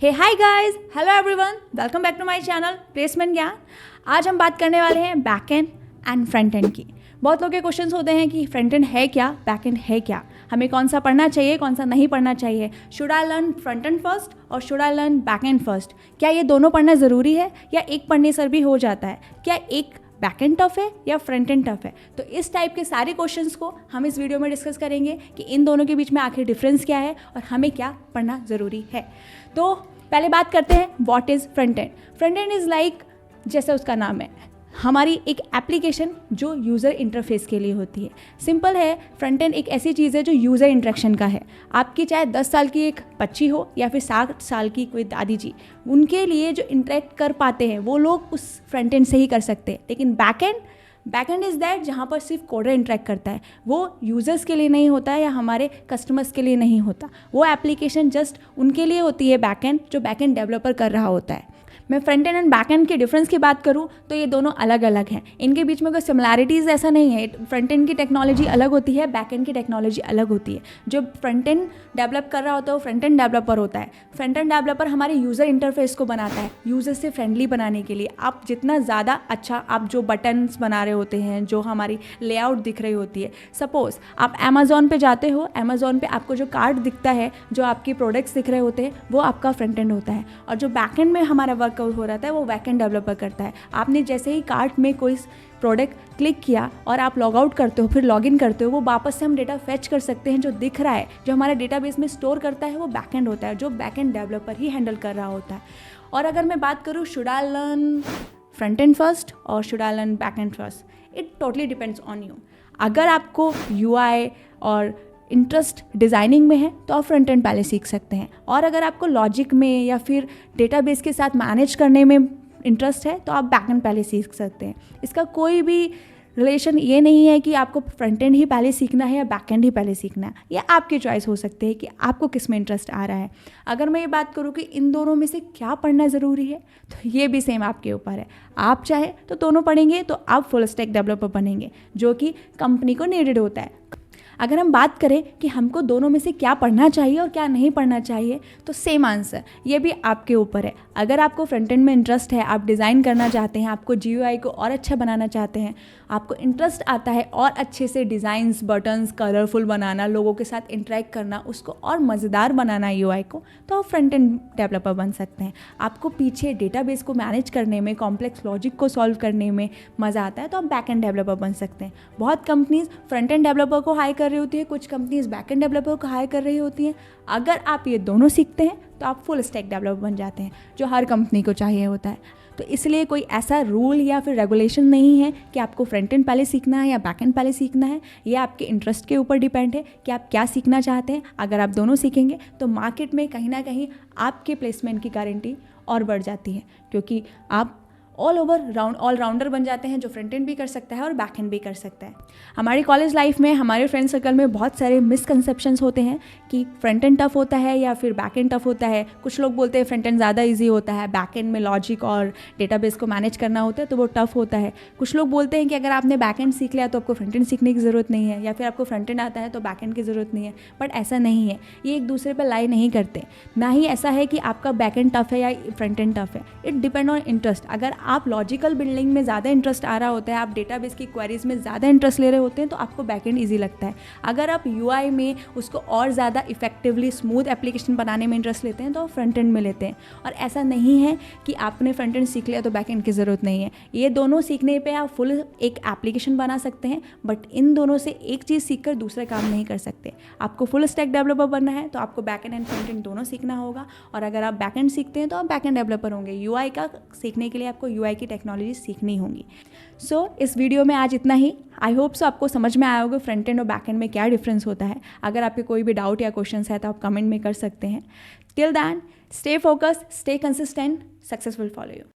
Hey hi guys, hello everyone, welcome back to my channel placement Gyan. आज हम बात करने वाले हैं back end and front end की। बहुत लोगों के क्वेश्चंस होते हैं कि फ्रंट एंड है क्या, बैक एंड है क्या, हमें कौन सा पढ़ना चाहिए, कौन सा नहीं पढ़ना चाहिए, should I learn front end first और should I learn back end first, क्या ये दोनों पढ़ना ज़रूरी है या एक पढ़ने से भी हो जाता है, क्या एक बैक एंड टफ है या फ्रंट एंड टफ है। तो इस टाइप के सारे क्वेश्चंस को हम इस वीडियो में डिस्कस करेंगे कि इन दोनों के बीच में आखिर डिफरेंस क्या है और हमें क्या पढ़ना ज़रूरी है। तो पहले बात करते हैं what is front end. Front and is like, जैसे उसका नाम है, हमारी एक एप्लीकेशन जो यूज़र इंटरफेस के लिए होती है। सिंपल है, फ्रंट एंड एक ऐसी चीज़ है जो यूज़र इंटरेक्शन का है। आपकी चाहे 10 साल की एक बच्ची हो या फिर 60 साल की कोई दादी जी, उनके लिए जो इंटरेक्ट कर पाते हैं वो लोग उस फ्रंट एंड से ही कर सकते हैं। लेकिन बैक एंड इज़ दैट जहाँ पर सिर्फ कोडर इंटरेक्ट करता है, वो यूज़र्स के लिए नहीं होता है या हमारे कस्टमर्स के लिए नहीं होता। वो एप्लीकेशन जस्ट उनके लिए होती है बैक एंड, जो बैक एंड डेवलपर कर रहा होता है। मैं फ्रंट एंड बैक एंड के डिफरेंस की बात करूँ तो ये दोनों अलग अलग हैं, इनके बीच में कोई सिमिलैरिटीज़ ऐसा नहीं है। फ्रंट एंड की टेक्नोलॉजी अलग होती है, बैक एंड की टेक्नोलॉजी अलग होती है। जो फ्रंट एंड डेवलप कर रहा होता है वो फ्रंट एंड डेवलपर होता है। फ्रंट एंड डेवलपर हमारे यूज़र इंटरफेस को बनाता है, यूज़र से फ्रेंडली बनाने के लिए। आप जितना ज़्यादा अच्छा, आप जो बटन्स बना रहे होते हैं, जो हमारी लेआउट दिख रही होती है, सपोज़ आप अमेज़ॉन पे जाते हो, अमेज़ॉन पे आपको जो कार्ड दिखता है, जो आपके प्रोडक्ट्स दिख रहे होते हैं, वो आपका फ्रंट एंड होता है। और जो बैक एंड में हमारा वर्क हो रहा है वो बैक एंड डेवलपर करता है। आपने जैसे ही कार्ट में कोई प्रोडक्ट क्लिक किया और आप लॉग आउट करते हो, फिर लॉग इन करते हो, वो वापस से हम डेटा फेच कर सकते हैं। जो दिख रहा है, जो हमारे डेटाबेस में स्टोर करता है, वो बैक एंड होता है, जो बैक एंड डेवलपर ही हैंडल कर रहा होता है। और अगर मैं बात करूँ should I learn front end first और should I learn back end first, it totally depends on you. अगर आपको यूआई और इंटरेस्ट डिज़ाइनिंग में है तो आप फ्रंट एंड पहले सीख सकते हैं, और अगर आपको लॉजिक में या फिर डेटाबेस के साथ मैनेज करने में इंटरेस्ट है तो आप बैक एंड पहले सीख सकते हैं। इसका कोई भी रिलेशन ये नहीं है कि आपको फ्रंट एंड ही पहले सीखना है या बैक एंड ही पहले सीखना है। ये आपकी चॉइस हो सकती है कि आपको किस में इंटरेस्ट आ रहा है। अगर मैं ये बात करूँ कि इन दोनों में से क्या पढ़ना ज़रूरी है, तो ये भी सेम आपके ऊपर है। आप चाहे तो दोनों पढ़ेंगे तो आप फुल स्टैक डेवलपर बनेंगे, जो कि कंपनी को नीडेड होता है। अगर हम बात करें कि हमको दोनों में से क्या पढ़ना चाहिए और क्या नहीं पढ़ना चाहिए, तो सेम आंसर, ये भी आपके ऊपर है। अगर आपको फ्रंट एंड में इंटरेस्ट है, आप डिज़ाइन करना चाहते हैं, आपको जीयूआई को और अच्छा बनाना चाहते हैं, आपको इंटरेस्ट आता है और अच्छे से डिज़ाइंस, बटन्स कलरफुल बनाना, लोगों के साथ इंटरेक्ट करना, उसको और मज़ेदार बनाना यूआई को, तो आप फ्रंट एंड डेवलपर बन सकते हैं। आपको पीछे डेटाबेस को मैनेज करने में, कॉम्प्लेक्स लॉजिक को सॉल्व करने में मज़ा आता है, तो आप बैक एंड डेवलपर बन सकते हैं। बहुत कंपनीज फ्रंट एंड डेवलपर को हाई कर रही होती है, कुछ कंपनीज बैक एंड डेवलपर को हाई कर रही होती हैं। अगर आप ये दोनों सीखते हैं तो आप फुल स्टैक डेवलपर बन जाते हैं, जो हर कंपनी को चाहिए होता है। तो इसलिए कोई ऐसा रूल या फिर रेगुलेशन नहीं है कि आपको फ्रंट एंड पहले सीखना है या बैक एंड पहले सीखना है। ये आपके इंटरेस्ट के ऊपर डिपेंड है कि आप क्या सीखना चाहते हैं। अगर आप दोनों सीखेंगे तो मार्केट में कहीं ना कहीं आपके प्लेसमेंट की गारंटी और बढ़ जाती है, क्योंकि आप ऑल राउंडर बन जाते हैं, जो फ्रंट एंड भी कर सकता है और बैक एंड भी कर सकता है। हमारी कॉलेज लाइफ में, हमारे फ्रेंड सर्कल में बहुत सारे मिसकंसेप्शंस होते हैं कि फ्रंट एंड टफ होता है या फिर बैक एंड टफ होता है। कुछ लोग बोलते हैं फ्रंट एंड ज़्यादा इजी होता है, बैक एंड में लॉजिक और डेटाबेस को मैनेज करना होता है तो वो टफ होता है। कुछ लोग बोलते हैं कि अगर आपने बैक एंड सीख लिया तो आपको फ्रंट एंड सीखने की ज़रूरत नहीं है, या फिर आपको फ्रंट एंड आता है तो बैक एंड की ज़रूरत नहीं है। बट ऐसा नहीं है, ये एक दूसरे पर लाई नहीं करते। ना ही ऐसा है कि आपका बैक एंड टफ है या फ्रंट एंड टफ है। It depend on interest. अगर आप लॉजिकल बिल्डिंग में ज़्यादा इंटरेस्ट आ रहा होता है, आप डेटाबेस की क्वेरीज में ज़्यादा इंटरेस्ट ले रहे होते हैं, तो आपको बैक एंड ईजी लगता है। अगर आप यूआई में उसको और ज़्यादा इफेक्टिवली स्मूथ एप्लीकेशन बनाने में इंटरेस्ट लेते हैं तो आप फ्रंट एंड में लेते हैं। और ऐसा नहीं है कि आपने फ्रंट एंड सीख लिया तो बैक एंड की ज़रूरत नहीं है। ये दोनों सीखने पे आप फुल एक एप्लीकेशन बना सकते हैं, बट इन दोनों से एक चीज़ सीख कर दूसरा काम नहीं कर सकते। आपको फुल स्टैक डेवलपर बनना है तो आपको बैक एंड फ्रंट एंड दोनों सीखना होगा, और अगर आप बैक एंड सीखते हैं तो आप बैक एंड डेवलपर होंगे। यूआई का सीखने के लिए आपको यूआई की टेक्नोलॉजी सीखनी होंगी। सो इस वीडियो में आज इतना ही। आई होप सो आपको समझ में आया होगा फ्रंट एंड और बैक एंड में क्या डिफरेंस होता है। अगर आपके कोई भी डाउट या क्वेश्चंस है तो आप कमेंट में कर सकते हैं। Till then, stay focused, stay consistent, success will follow you.